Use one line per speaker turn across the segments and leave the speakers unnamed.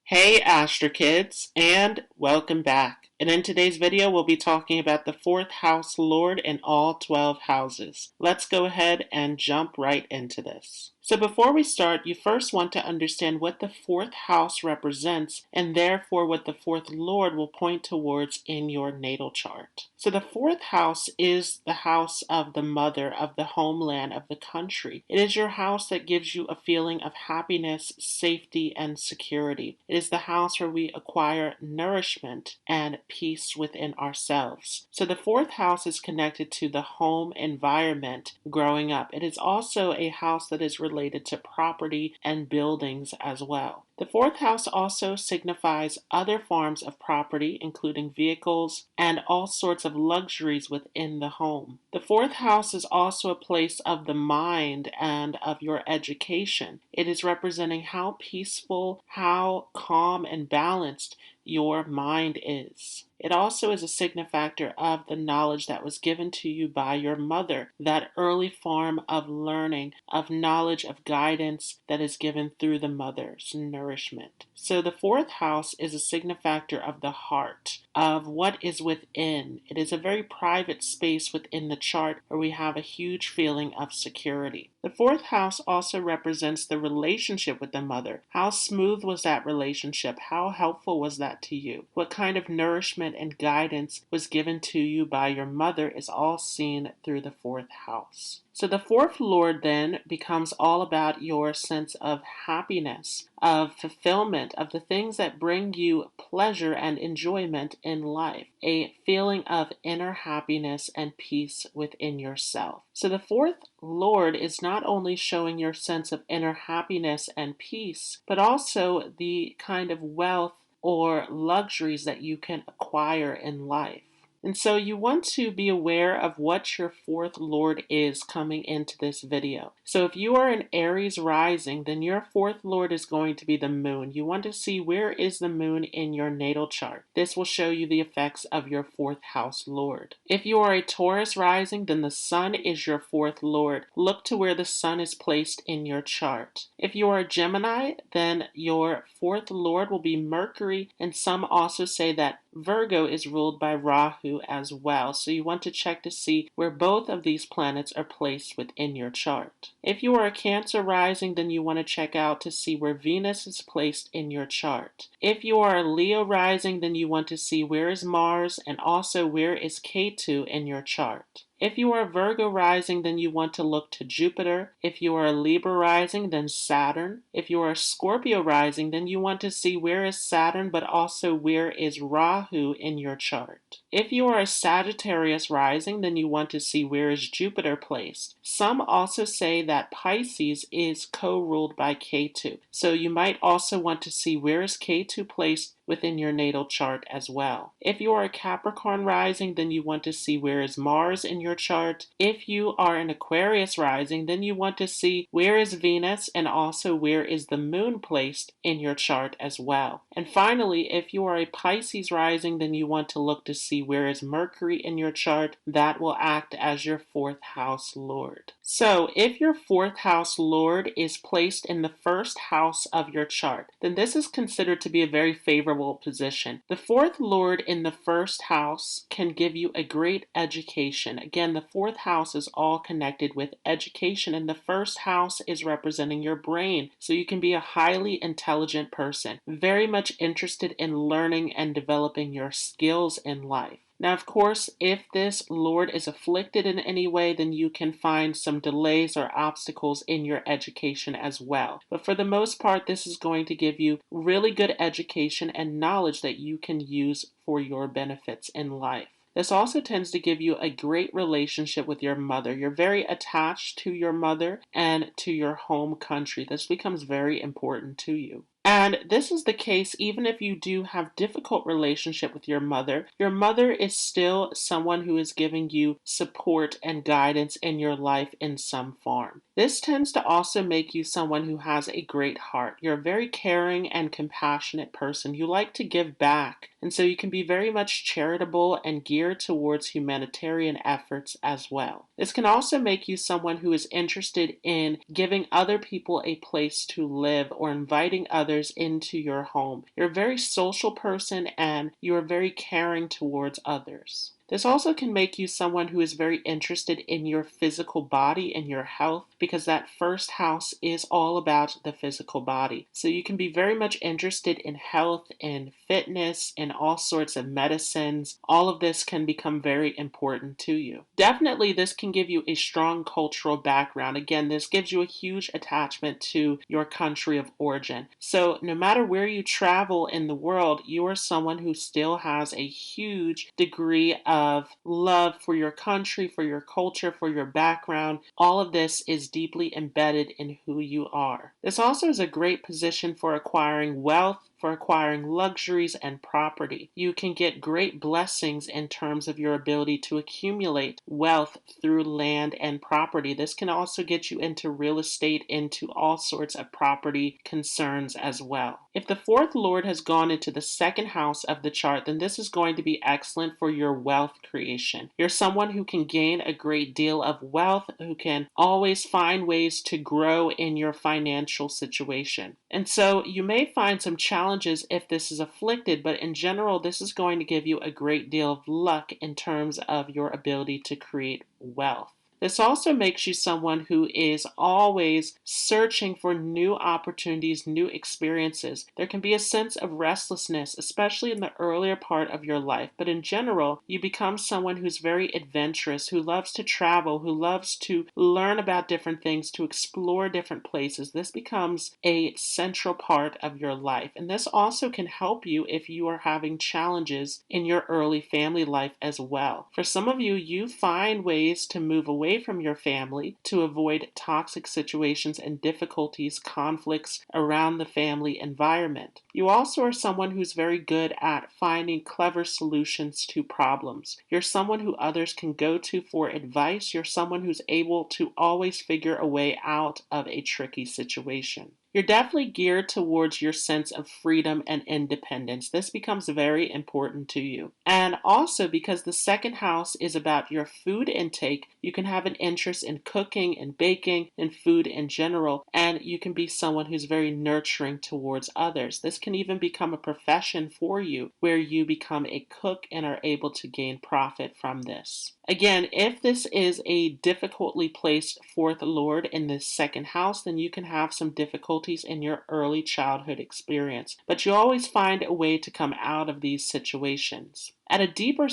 Hey Astro Kids, and welcome back. And in today's video, we'll be talking about the 4th house lord in all 12 houses. Let's go ahead and jump right into this. So before we start, you first want to understand what the 4th house represents and therefore what the 4th lord will point towards in your natal chart. So the 4th house is the house of the mother, of the homeland, of the country. It is your house that gives you a feeling of happiness, safety, and security. It is the house where we acquire nourishment and peace within ourselves. So the 4th house is connected to the home environment growing up. It is also a house that is related to property and buildings as well. The 4th house also signifies other forms of property, including vehicles and all sorts of luxuries within the home. The 4th house is also a place of the mind and of your education. It is representing how peaceful, how calm and balanced your mind is. It also is a signifactor of the knowledge that was given to you by your mother, that early form of learning, of knowledge, of guidance that is given through the mother's nourishment. So the 4th house is a signifactor of the heart, of what is within. It is a very private space within the chart where we have a huge feeling of security. The 4th house also represents the relationship with the mother. How smooth was that relationship? How helpful was that to you? What kind of nourishment and guidance was given to you by your mother is all seen through the 4th house. So the 4th lord then becomes all about your sense of happiness, of fulfillment, of the things that bring you pleasure and enjoyment in life, a feeling of inner happiness and peace within yourself. So the 4th lord is not only showing your sense of inner happiness and peace, but also the kind of wealth or luxuries that you can acquire in life. And so you want to be aware of what your 4th lord is coming into this video. So if you are an Aries rising, then your 4th lord is going to be the moon. You want to see where is the moon in your natal chart. This will show you the effects of your 4th house lord. If you are a Taurus rising, then the sun is your 4th lord. Look to where the sun is placed in your chart. If you are a Gemini, then your 4th lord will be Mercury, and some also say that Virgo is ruled by Rahu as well, so you want to check to see where both of these planets are placed within your chart. If you are a Cancer rising, then you want to check out to see where Venus is placed in your chart. If you are a Leo rising, then you want to see where is Mars and also where is Ketu in your chart. If you are a Virgo rising, then you want to look to Jupiter. If you are a Libra rising, then Saturn. If you are a Scorpio rising, then you want to see where is Saturn, but also where is Rahu in your chart. If you are a Sagittarius rising, then you want to see where is Jupiter placed. Some also say that Pisces is co-ruled by Ketu. So you might also want to see where is Ketu placed within your natal chart as well. If you are a Capricorn rising, then you want to see where is Mars in your chart. If you are an Aquarius rising, then you want to see where is Venus and also where is the moon placed in your chart as well. And finally, if you are a Pisces rising, then you want to look to see where is Mercury in your chart. That will act as your 4th house lord. So if your 4th house lord is placed in the 1st house of your chart, then this is considered to be a very favorable position. The 4th lord in the 1st house can give you a great education. Again, the 4th house is all connected with education, and the 1st house is representing your brain. So you can be a highly intelligent person, very much interested in learning and developing your skills in life. Now, of course, if this lord is afflicted in any way, then you can find some delays or obstacles in your education as well. But for the most part, this is going to give you really good education and knowledge that you can use for your benefits in life. This also tends to give you a great relationship with your mother. You're very attached to your mother and to your home country. This becomes very important to you. And this is the case even if you do have difficult relationship with your mother is still someone who is giving you support and guidance in your life in some form. This tends to also make you someone who has a great heart. You're a very caring and compassionate person. You like to give back, and so you can be very much charitable and geared towards humanitarian efforts as well. This can also make you someone who is interested in giving other people a place to live or inviting others others into your home. You're a very social person and you are very caring towards others. This also can make you someone who is very interested in your physical body and your health, because that first house is all about the physical body. So you can be very much interested in health and fitness and all sorts of medicines. All of this can become very important to you. Definitely, this can give you a strong cultural background. Again, this gives you a huge attachment to your country of origin. So no matter where you travel in the world, you are someone who still has a huge degree of love for your country, for your culture, for your background. All of this is deeply embedded in who you are. This also is a great position for acquiring wealth, for acquiring luxuries and property. You can get great blessings in terms of your ability to accumulate wealth through land and property. This can also get you into real estate, into all sorts of property concerns as well. If the fourth lord has gone into the second house of the chart, then this is going to be excellent for your wealth creation. You're someone who can gain a great deal of wealth, who can always find ways to grow in your financial situation. And so you may find some challenges if this is afflicted, but in general, this is going to give you a great deal of luck in terms of your ability to create wealth. This also makes you someone who is always searching for new opportunities, new experiences. There can be a sense of restlessness, especially in the earlier part of your life, but in general, you become someone who's very adventurous, who loves to travel, who loves to learn about different things, to explore different places. This becomes a central part of your life, and this also can help you if you are having challenges in your early family life as well. For some of you, you find ways to move away from your family to avoid toxic situations and difficulties, conflicts around the family environment. You also are someone who's very good at finding clever solutions to problems. You're someone who others can go to for advice. You're someone who's able to always figure a way out of a tricky situation. You're definitely geared towards your sense of freedom and independence. This becomes very important to you. And also, because the second house is about your food intake, you can have an interest in cooking and baking and food in general, and you can be someone who's very nurturing towards others. This can even become a profession for you, where you become a cook and are able to gain profit from this. Again, if this is a difficultly placed fourth lord in this second house, then you can have some difficulties in your early childhood experience. But you always find a way to come out of these situations. At a deeper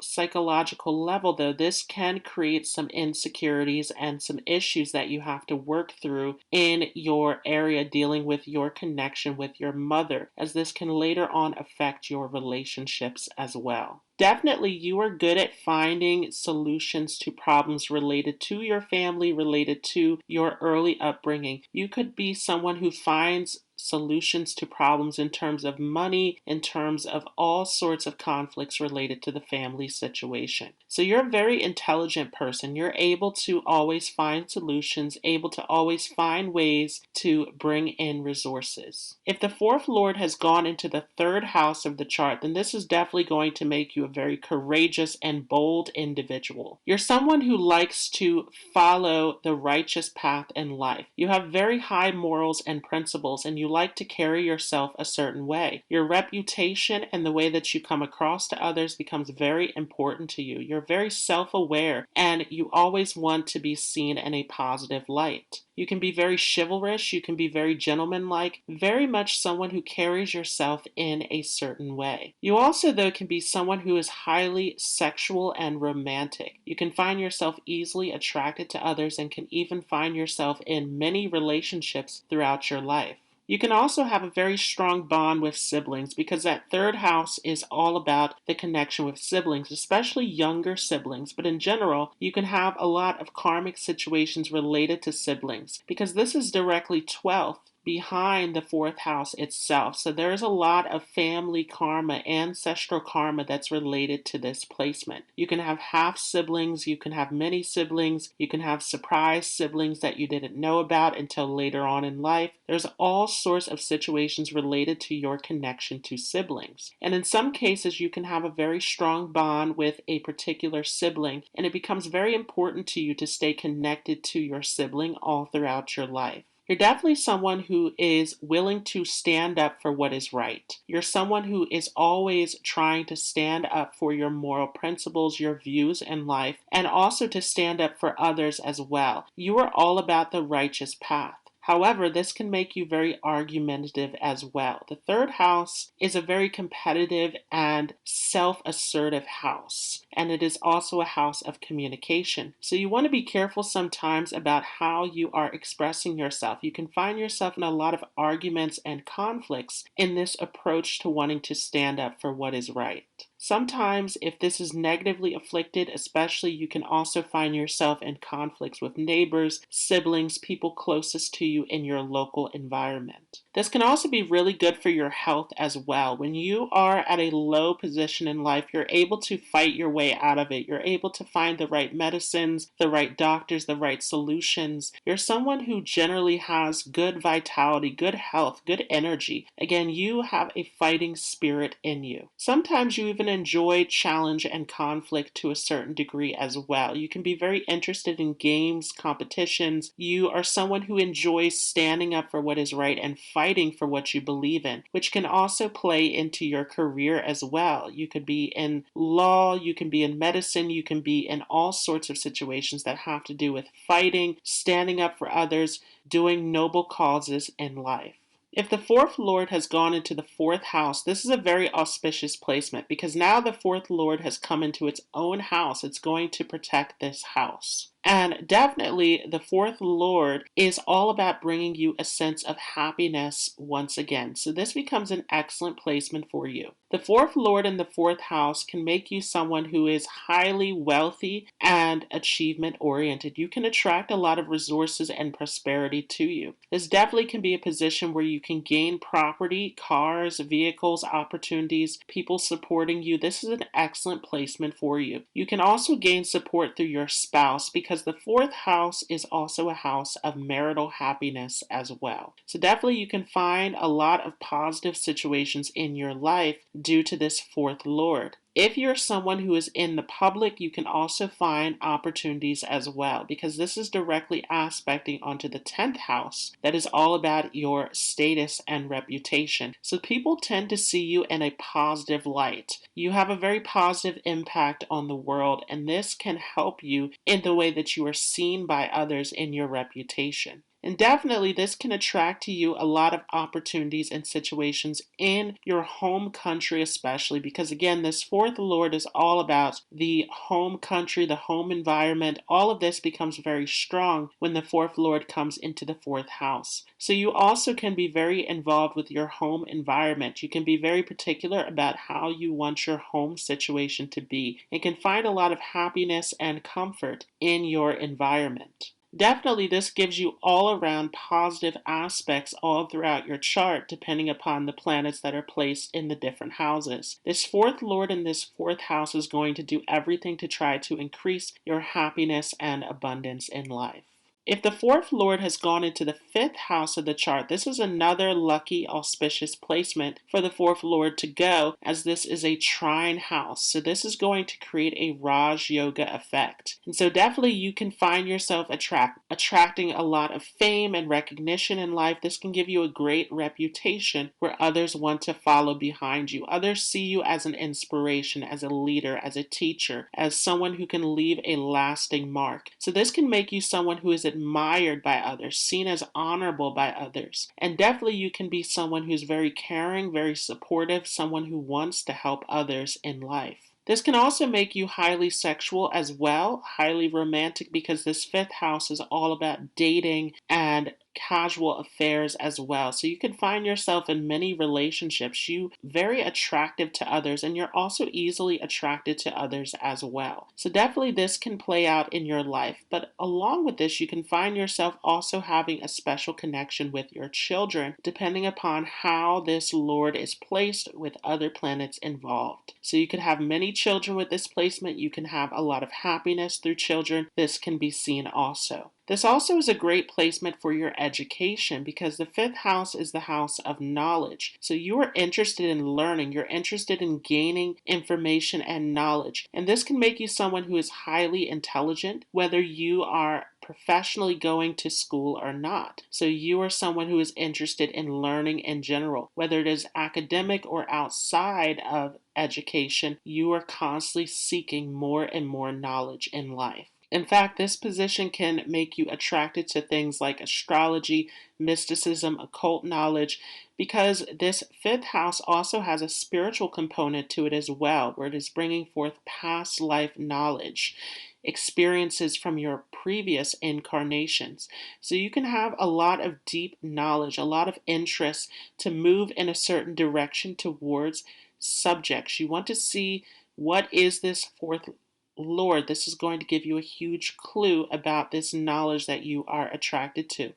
psychological level, though, this can create some insecurities and some issues that you have to work through in your area dealing with your connection with your mother, as this can later on affect your relationships as well. Definitely, you are good at finding solutions to problems related to your family, related to your early upbringing. You could be someone who finds solutions to problems in terms of money, in terms of all sorts of conflicts related to the family situation. So you're a very intelligent person. You're able to always find solutions, able to always find ways to bring in resources. If the fourth lord has gone into the third house of the chart, then this is definitely going to make you a very courageous and bold individual. You're someone who likes to follow the righteous path in life. You have very high morals and principles, and you like to carry yourself a certain way. Your reputation and the way that you come across to others becomes very important to you. You're very self-aware, and you always want to be seen in a positive light. You can be very chivalrous, you can be very gentlemanlike, very much someone who carries yourself in a certain way. You also, though, can be someone who is highly sexual and romantic. You can find yourself easily attracted to others and can even find yourself in many relationships throughout your life. You can also have a very strong bond with siblings, because that third house is all about the connection with siblings, especially younger siblings. But in general, you can have a lot of karmic situations related to siblings, because this is directly 12th behind the fourth house itself. So there's a lot of family karma, ancestral karma that's related to this placement. You can have half siblings, you can have many siblings, you can have surprise siblings that you didn't know about until later on in life. There's all sorts of situations related to your connection to siblings. And in some cases, you can have a very strong bond with a particular sibling, and it becomes very important to you to stay connected to your sibling all throughout your life. You're definitely someone who is willing to stand up for what is right. You're someone who is always trying to stand up for your moral principles, your views in life, and also to stand up for others as well. You are all about the righteous path. However, this can make you very argumentative as well. The third house is a very competitive and self-assertive house, and it is also a house of communication. So you want to be careful sometimes about how you are expressing yourself. You can find yourself in a lot of arguments and conflicts in this approach to wanting to stand up for what is right. Sometimes, if this is negatively afflicted, especially, you can also find yourself in conflicts with neighbors, siblings, people closest to you in your local environment. This can also be really good for your health as well. When you are at a low position in life, you're able to fight your way out of it. You're able to find the right medicines, the right doctors, the right solutions. You're someone who generally has good vitality, good health, good energy. Again, you have a fighting spirit in you. Sometimes you even enjoy challenge and conflict to a certain degree as well. You can be very interested in games, competitions. You are someone who enjoys standing up for what is right and fighting for what you believe in, which can also play into your career as well. You could be in law, you can be in medicine, you can be in all sorts of situations that have to do with fighting, standing up for others, doing noble causes in life. If the fourth lord has gone into the fourth house, this is a very auspicious placement because now the fourth lord has come into its own house. It's going to protect this house. And definitely the fourth lord is all about bringing you a sense of happiness once again. So this becomes an excellent placement for you. The fourth lord in the fourth house can make you someone who is highly wealthy and achievement oriented. You can attract a lot of resources and prosperity to you. This definitely can be a position where you can gain property, cars, vehicles, opportunities, people supporting you. This is an excellent placement for you. You can also gain support through your spouse because the fourth house is also a house of marital happiness as well. So definitely you can find a lot of positive situations in your life due to this fourth lord. If you're someone who is in the public, you can also find opportunities as well because this is directly aspecting onto the 10th house that is all about your status and reputation. So people tend to see you in a positive light. You have a very positive impact on the world, and this can help you in the way that you are seen by others in your reputation. And definitely this can attract to you a lot of opportunities and situations in your home country especially because again this fourth lord is all about the home country, the home environment. All of this becomes very strong when the fourth lord comes into the fourth house. So you also can be very involved with your home environment. You can be very particular about how you want your home situation to be and can find a lot of happiness and comfort in your environment. Definitely, this gives you all around positive aspects all throughout your chart, depending upon the planets that are placed in the different houses. This fourth lord in this fourth house is going to do everything to try to increase your happiness and abundance in life. If the fourth lord has gone into the fifth house of the chart, this is another lucky auspicious placement for the fourth lord to go, as this is a trine house. So this is going to create a Raj Yoga effect. And so definitely you can find yourself attracting a lot of fame and recognition in life. This can give you a great reputation where others want to follow behind you. Others see you as an inspiration, as a leader, as a teacher, as someone who can leave a lasting mark. So this can make you someone who is admired by others, seen as honorable by others. And definitely you can be someone who's very caring, very supportive, someone who wants to help others in life. This can also make you highly sexual as well, highly romantic, because this fifth house is all about dating and casual affairs as well. So you can find yourself in many relationships. You very attractive to others, and you're also easily attracted to others as well. So definitely this can play out in your life. But along with this, you can find yourself also having a special connection with your children, depending upon how this lord is placed with other planets involved. So you could have many children with this placement. You can have a lot of happiness through children. This can be seen also. This also is a great placement for your education because the fifth house is the house of knowledge. So you are interested in learning, you're interested in gaining information and knowledge. And this can make you someone who is highly intelligent, whether you are professionally going to school or not. So you are someone who is interested in learning in general, whether it is academic or outside of education, you are constantly seeking more and more knowledge in life. In fact, this position can make you attracted to things like astrology, mysticism, occult knowledge, because this fifth house also has a spiritual component to it as well, where it is bringing forth past life knowledge, experiences from your previous incarnations. So you can have a lot of deep knowledge, a lot of interest to move in a certain direction towards subjects. You want to see what is this fourth Lord. This is going to give you a huge clue about this knowledge that you are attracted to.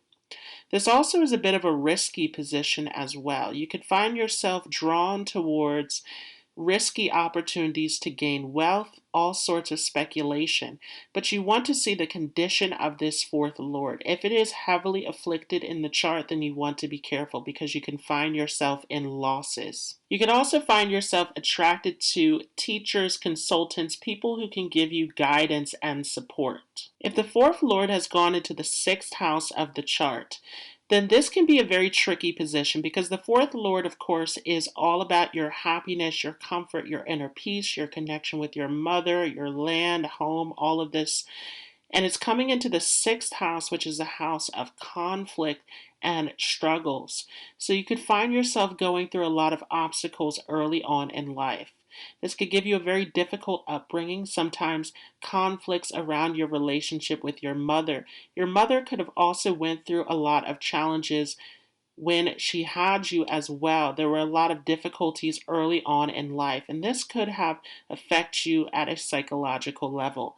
This also is a bit of a risky position as well. You could find yourself drawn towards risky opportunities to gain wealth, all sorts of speculation. But you want to see the condition of this fourth lord. If it is heavily afflicted in the chart, then you want to be careful because you can find yourself in losses. You can also find yourself attracted to teachers, consultants, people who can give you guidance and support. If the fourth lord has gone into the sixth house of the chart, then this can be a very tricky position because the fourth lord, of course, is all about your happiness, your comfort, your inner peace, your connection with your mother, your land, home, all of this. And it's coming into the sixth house, which is a house of conflict and struggles. So you could find yourself going through a lot of obstacles early on in life. This could give you a very difficult upbringing, sometimes conflicts around your relationship with your mother. Your mother could have also went through a lot of challenges when she had you as well. There were a lot of difficulties early on in life, and this could have affected you at a psychological level.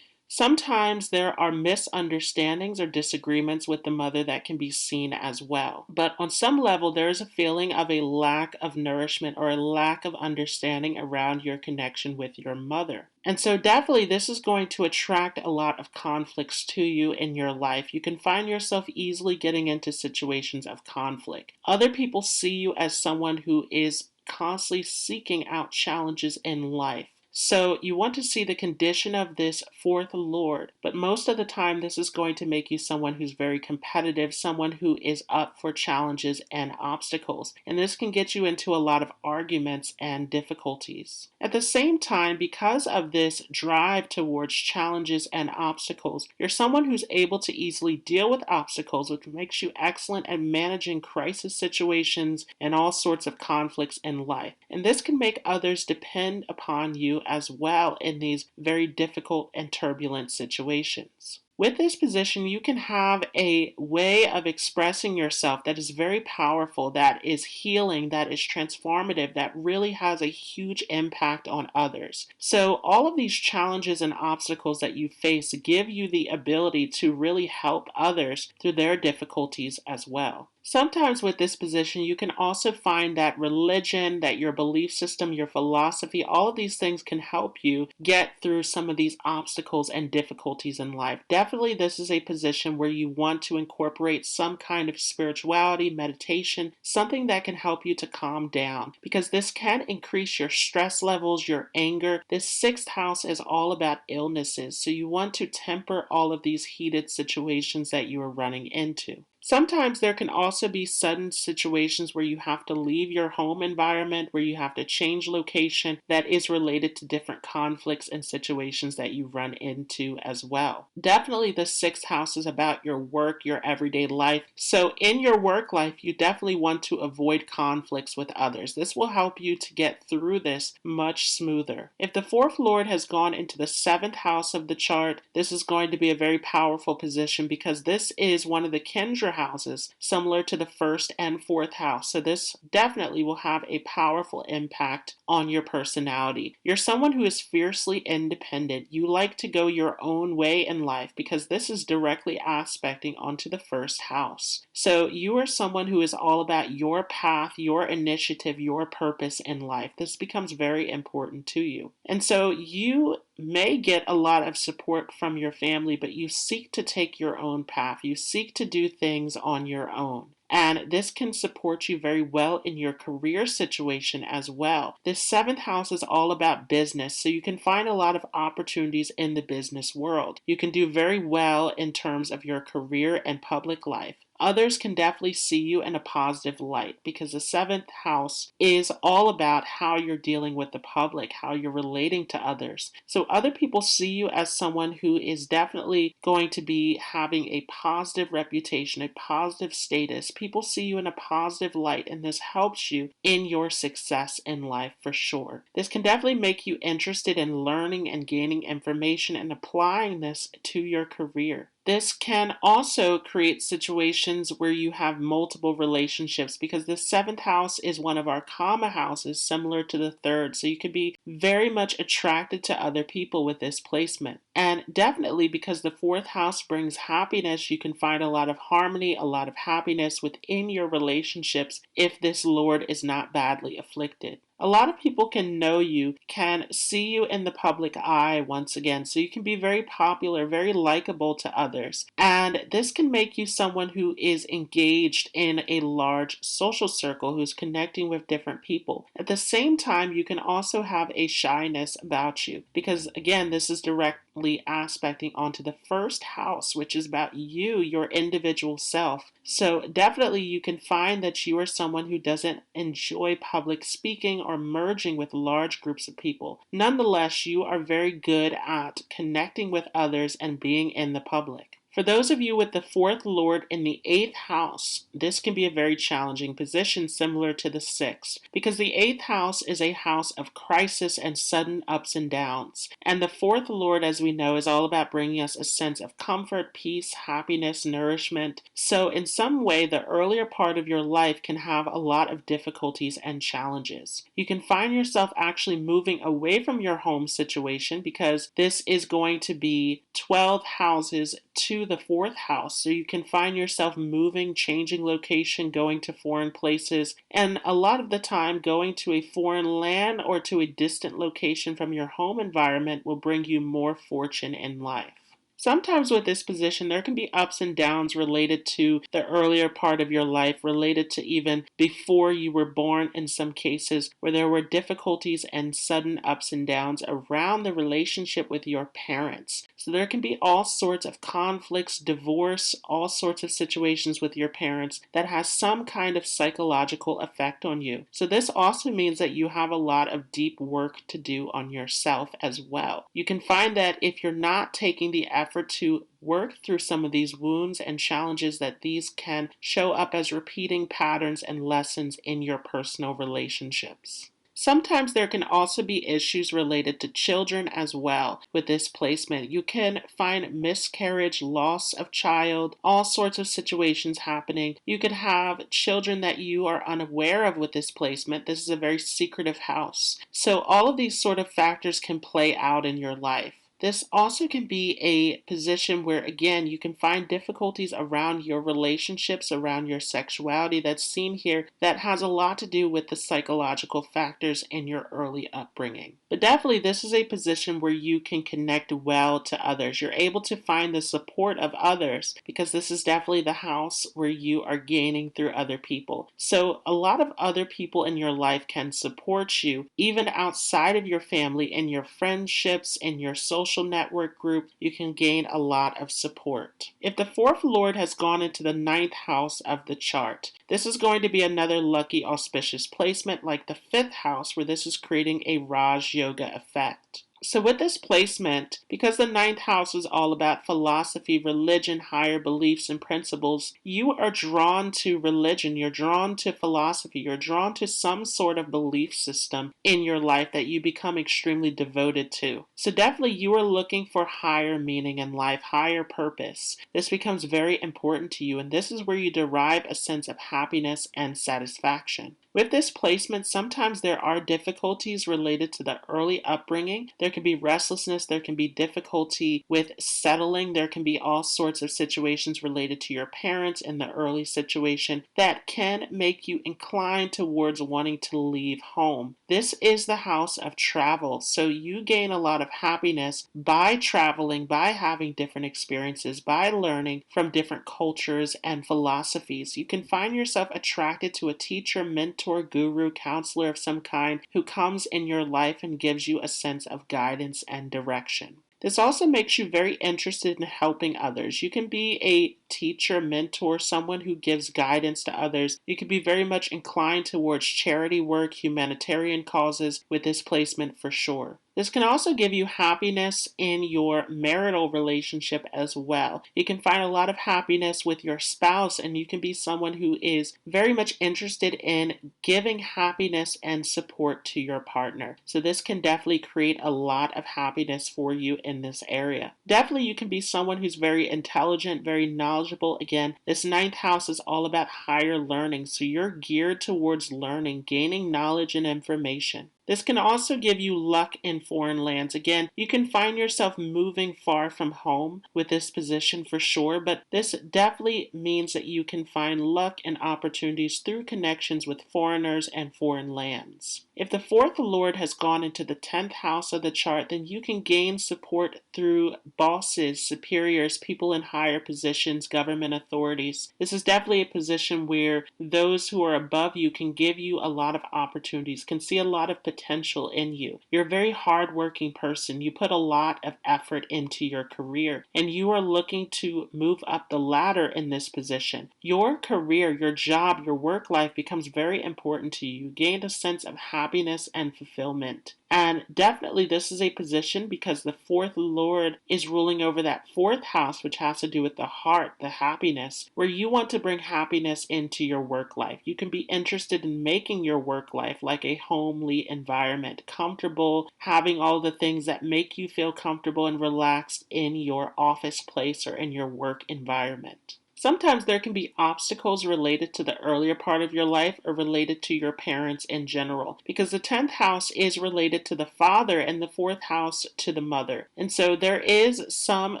Sometimes there are misunderstandings or disagreements with the mother that can be seen as well. But on some level, there is a feeling of a lack of nourishment or a lack of understanding around your connection with your mother. And so definitely this is going to attract a lot of conflicts to you in your life. You can find yourself easily getting into situations of conflict. Other people see you as someone who is constantly seeking out challenges in life. So you want to see the condition of this fourth lord, but most of the time this is going to make you someone who's very competitive, someone who is up for challenges and obstacles. And this can get you into a lot of arguments and difficulties. At the same time, because of this drive towards challenges and obstacles, you're someone who's able to easily deal with obstacles, which makes you excellent at managing crisis situations and all sorts of conflicts in life. And this can make others depend upon you as well in these very difficult and turbulent situations. With this position, you can have a way of expressing yourself that is very powerful, that is healing, that is transformative, that really has a huge impact on others. So all of these challenges and obstacles that you face give you the ability to really help others through their difficulties as well. Sometimes with this position, you can also find that religion, that your belief system, your philosophy, all of these things can help you get through some of these obstacles and difficulties in life. Definitely, this is a position where you want to incorporate some kind of spirituality, meditation, something that can help you to calm down, because this can increase your stress levels, your anger. This sixth house is all about illnesses, so you want to temper all of these heated situations that you are running into. Sometimes there can also be sudden situations where you have to leave your home environment, where you have to change location, that is related to different conflicts and situations that you run into as well. Definitely the sixth house is about your work, your everyday life. So in your work life, you definitely want to avoid conflicts with others. This will help you to get through this much smoother. If the fourth lord has gone into the seventh house of the chart, this is going to be a very powerful position because this is one of the Kendra houses, similar to the first and fourth house. So this definitely will have a powerful impact on your personality. You're someone who is fiercely independent. You like to go your own way in life because this is directly aspecting onto the first house. So you are someone who is all about your path, your initiative, your purpose in life. This becomes very important to you. And so you may get a lot of support from your family, but you seek to take your own path. You seek to do things on your own. And this can support you very well in your career situation as well. This seventh house is all about business, so you can find a lot of opportunities in the business world. You can do very well in terms of your career and public life. Others can definitely see you in a positive light because the seventh house is all about how you're dealing with the public, how you're relating to others. So other people see you as someone who is definitely going to be having a positive reputation, a positive status. People see you in a positive light, and this helps you in your success in life for sure. This can definitely make you interested in learning and gaining information and applying this to your career. This can also create situations where you have multiple relationships because the seventh house is one of our karma houses, similar to the third. So you can be very much attracted to other people with this placement. And definitely because the fourth house brings happiness, you can find a lot of harmony, a lot of happiness within your relationships if this Lord is not badly afflicted. A lot of people can know you, can see you in the public eye once again, so you can be very popular, very likable to others. And this can make you someone who is engaged in a large social circle, who's connecting with different people. At the same time, you can also have a shyness about you, because again, this is directly aspecting onto the first house, which is about you, your individual self. So definitely you can find that you are someone who doesn't enjoy public speaking or merging with large groups of people. Nonetheless, you are very good at connecting with others and being in the public. For those of you with the fourth Lord in the eighth house, this can be a very challenging position similar to the sixth, because the eighth house is a house of crisis and sudden ups and downs. And the fourth Lord, as we know, is all about bringing us a sense of comfort, peace, happiness, nourishment. So in some way, the earlier part of your life can have a lot of difficulties and challenges. You can find yourself actually moving away from your home situation because this is going to be 12 houses to the fourth house. So you can find yourself moving, changing location, going to foreign places, and a lot of the time going to a foreign land or to a distant location from your home environment will bring you more fortune in life. Sometimes with this position, there can be ups and downs related to the earlier part of your life, related to even before you were born in some cases, where there were difficulties and sudden ups and downs around the relationship with your parents. So there can be all sorts of conflicts, divorce, all sorts of situations with your parents that has some kind of psychological effect on you. So this also means that you have a lot of deep work to do on yourself as well. You can find that if you're not taking the effort to work through some of these wounds and challenges, that these can show up as repeating patterns and lessons in your personal relationships. Sometimes there can also be issues related to children as well with this placement. You can find miscarriage, loss of child, all sorts of situations happening. You could have children that you are unaware of with this placement. This is a very secretive house. So all of these sort of factors can play out in your life. This also can be a position where, again, you can find difficulties around your relationships, around your sexuality that's seen here, that has a lot to do with the psychological factors in your early upbringing. But definitely this is a position where you can connect well to others. You're able to find the support of others because this is definitely the house where you are gaining through other people. So a lot of other people in your life can support you, even outside of your family, in your friendships, in your social network group. You can gain a lot of support. If the fourth Lord has gone into the ninth house of the chart, this is going to be another lucky auspicious placement like the fifth house, where this is creating a Raj Yoga effect. So with this placement, because the ninth house is all about philosophy, religion, higher beliefs and principles, you are drawn to religion, you're drawn to philosophy, you're drawn to some sort of belief system in your life that you become extremely devoted to. So definitely you are looking for higher meaning in life, higher purpose. This becomes very important to you, and this is where you derive a sense of happiness and satisfaction. With this placement, sometimes there are difficulties related to the early upbringing. There can be restlessness, there can be difficulty with settling, there can be all sorts of situations related to your parents in the early situation that can make you inclined towards wanting to leave home. This is the house of travel, so you gain a lot of happiness by traveling, by having different experiences, by learning from different cultures and philosophies. You can find yourself attracted to a teacher, mentor, guru, counselor of some kind who comes in your life and gives you a sense of guidance and direction. This also makes you very interested in helping others. You can be a teacher, mentor, someone who gives guidance to others. You can be very much inclined towards charity work, humanitarian causes with this placement for sure. This can also give you happiness in your marital relationship as well. You can find a lot of happiness with your spouse, and you can be someone who is very much interested in giving happiness and support to your partner. So this can definitely create a lot of happiness for you in this area. Definitely you can be someone who's very intelligent, very knowledgeable. Again, this ninth house is all about higher learning, so you're geared towards learning, gaining knowledge and information. This can also give you luck in foreign lands. Again, you can find yourself moving far from home with this position for sure, but this definitely means that you can find luck and opportunities through connections with foreigners and foreign lands. If the fourth lord has gone into the 10th house of the chart, then you can gain support through bosses, superiors, people in higher positions, government authorities. This is definitely a position where those who are above you can give you a lot of opportunities, can see a lot of potential in you. You're a very hardworking person. You put a lot of effort into your career, and you are looking to move up the ladder in this position. Your career, your job, your work life becomes very important to you. You gain a sense of happiness and fulfillment. And definitely this is a position because the fourth lord is ruling over that fourth house, which has to do with the heart, the happiness, where you want to bring happiness into your work life. You can be interested in making your work life like a homely environment, comfortable, having all the things that make you feel comfortable and relaxed in your office place or in your work environment. Sometimes there can be obstacles related to the earlier part of your life or related to your parents in general, because the 10th house is related to the father and the 4th house to the mother. And so there is some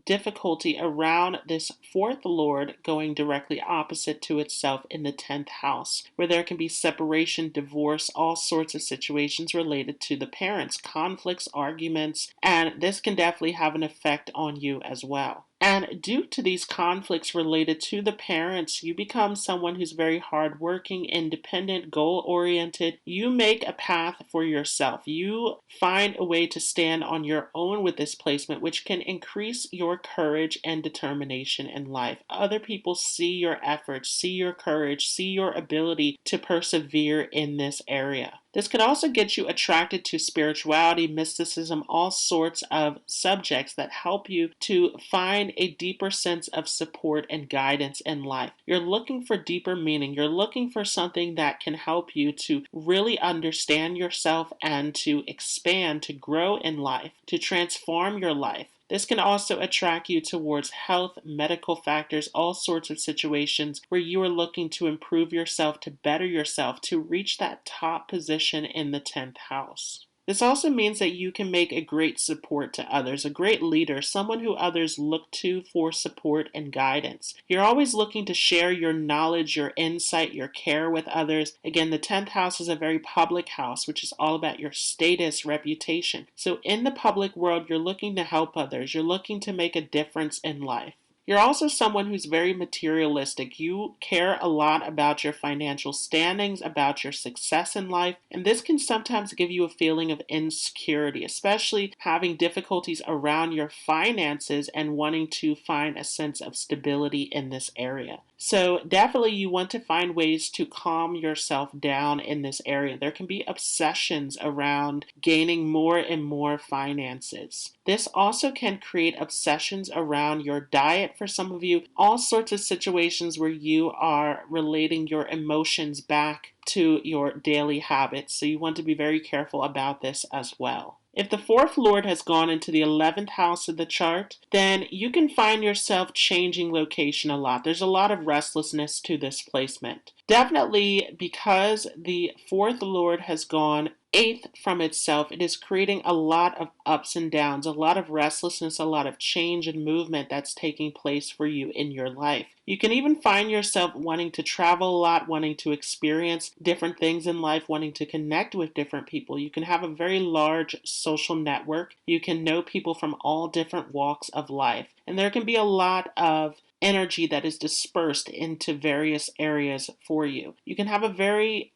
difficulty around this 4th lord going directly opposite to itself in the 10th house, where there can be separation, divorce, all sorts of situations related to the parents, conflicts, arguments, and this can definitely have an effect on you as well. And due to these conflicts related to the parents, you become someone who's very hardworking, independent, goal-oriented. You make a path for yourself. You find a way to stand on your own with this placement, which can increase your courage and determination in life. Other people see your efforts, see your courage, see your ability to persevere in this area. This can also get you attracted to spirituality, mysticism, all sorts of subjects that help you to find a deeper sense of support and guidance in life. You're looking for deeper meaning. You're looking for something that can help you to really understand yourself and to expand, to grow in life, to transform your life. This can also attract you towards health, medical factors, all sorts of situations where you are looking to improve yourself, to better yourself, to reach that top position in the 10th house. This also means that you can make a great support to others, a great leader, someone who others look to for support and guidance. You're always looking to share your knowledge, your insight, your care with others. Again, the 10th house is a very public house, which is all about your status, reputation. So in the public world, you're looking to help others. You're looking to make a difference in life. You're also someone who's very materialistic. You care a lot about your financial standings, about your success in life, and this can sometimes give you a feeling of insecurity, especially having difficulties around your finances and wanting to find a sense of stability in this area. So definitely you want to find ways to calm yourself down in this area. There can be obsessions around gaining more and more finances. This also can create obsessions around your diet for some of you, all sorts of situations where you are relating your emotions back to your daily habits. So you want to be very careful about this as well. If the fourth lord has gone into the 11th house of the chart, then you can find yourself changing location a lot. There's a lot of restlessness to this placement. Definitely because the fourth lord has gone eighth from itself, it is creating a lot of ups and downs, a lot of restlessness, a lot of change and movement that's taking place for you in your life. You can even find yourself wanting to travel a lot, wanting to experience different things in life, wanting to connect with different people. You can have a very large social network. You can know people from all different walks of life. And there can be a lot of energy that is dispersed into various areas for you. You can have a very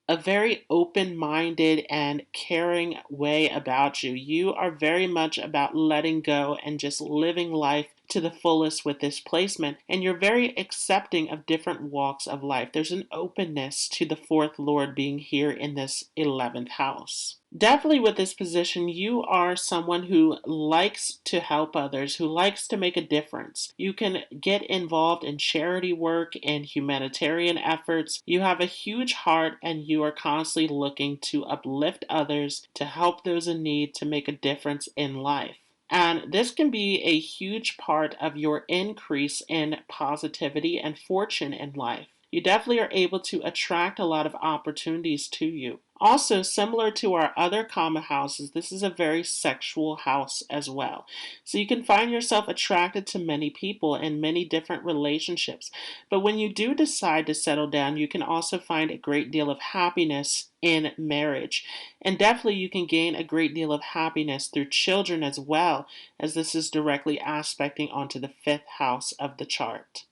open-minded and caring way about you. You are very much about letting go and just living life to the fullest with this placement, and you're very accepting of different walks of life. There's an openness to the fourth lord being here in this 11th house. Definitely with this position, you are someone who likes to help others, who likes to make a difference. You can get involved in charity work and humanitarian efforts. You have a huge heart and you are constantly looking to uplift others, to help those in need, to make a difference in life. And this can be a huge part of your increase in positivity and fortune in life. You definitely are able to attract a lot of opportunities to you. Also, similar to our other karma houses, this is a very sexual house as well. So you can find yourself attracted to many people in many different relationships. But when you do decide to settle down, you can also find a great deal of happiness in marriage. And definitely you can gain a great deal of happiness through children as well, as this is directly aspecting onto the 5th house of the chart.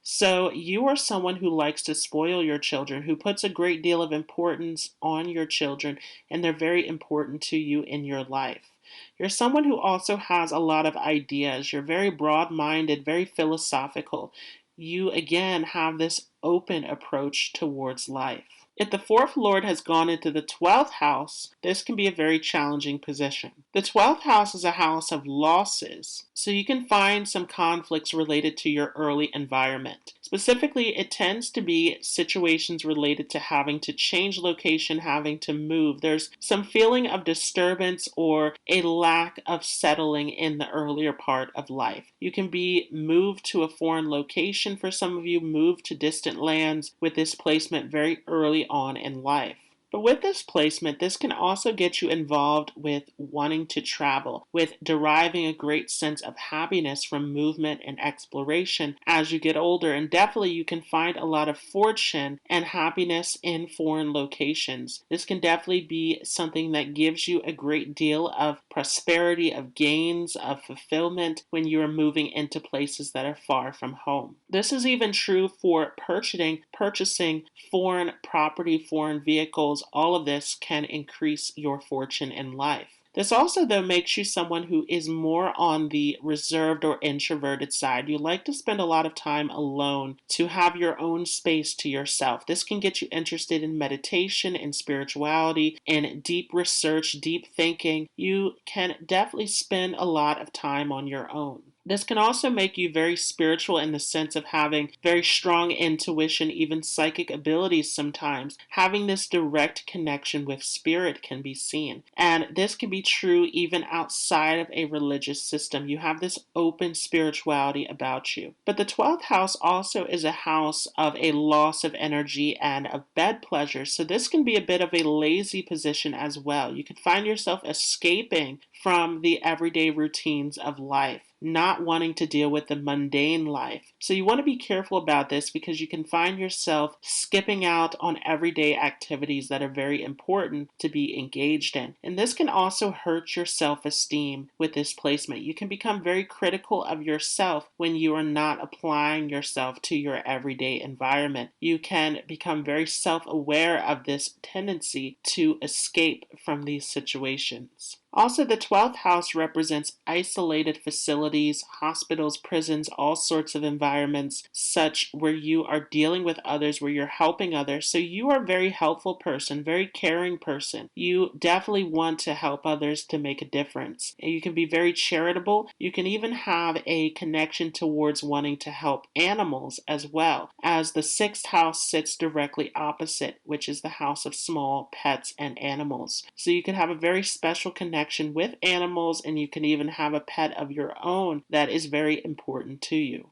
So you are someone who likes to spoil your children, who puts a great deal of importance on your children, and they're very important to you in your life. You're someone who also has a lot of ideas. You're very broad-minded, very philosophical. You, again, have this open approach towards life. If the fourth lord has gone into the 12th house, this can be a very challenging position. The 12th house is a house of losses, so you can find some conflicts related to your early environment. Specifically, it tends to be situations related to having to change location, having to move. There's some feeling of disturbance or a lack of settling in the earlier part of life. You can be moved to a foreign location for some of you, moved to distant lands with this placement very early on in life. But with this placement, this can also get you involved with wanting to travel, with deriving a great sense of happiness from movement and exploration as you get older. And definitely you can find a lot of fortune and happiness in foreign locations. This can definitely be something that gives you a great deal of prosperity, of gains, of fulfillment when you are moving into places that are far from home. This is even true for purchasing foreign property, foreign vehicles. All of this can increase your fortune in life. This also, though, makes you someone who is more on the reserved or introverted side. You like to spend a lot of time alone, to have your own space to yourself. This can get you interested in meditation, in spirituality, in deep research, deep thinking. You can definitely spend a lot of time on your own. This can also make you very spiritual in the sense of having very strong intuition, even psychic abilities sometimes. Having this direct connection with spirit can be seen. And this can be true even outside of a religious system. You have this open spirituality about you. But the 12th house also is a house of a loss of energy and of bed pleasure. So this can be a bit of a lazy position as well. You can find yourself escaping from the everyday routines of life, not wanting to deal with the mundane life. So you want to be careful about this because you can find yourself skipping out on everyday activities that are very important to be engaged in. And this can also hurt your self-esteem with this placement. You can become very critical of yourself when you are not applying yourself to your everyday environment. You can become very self-aware of this tendency to escape from these situations. Also, the 12th house represents isolated facilities, hospitals, prisons, all sorts of environments, such where you are dealing with others, where you're helping others. So you are a very helpful person, very caring person. You definitely want to help others to make a difference. And you can be very charitable. You can even have a connection towards wanting to help animals as well, as the 6th house sits directly opposite, which is the house of small pets and animals. So you can have a very special connection with animals, and you can even have a pet of your own that is very important to you.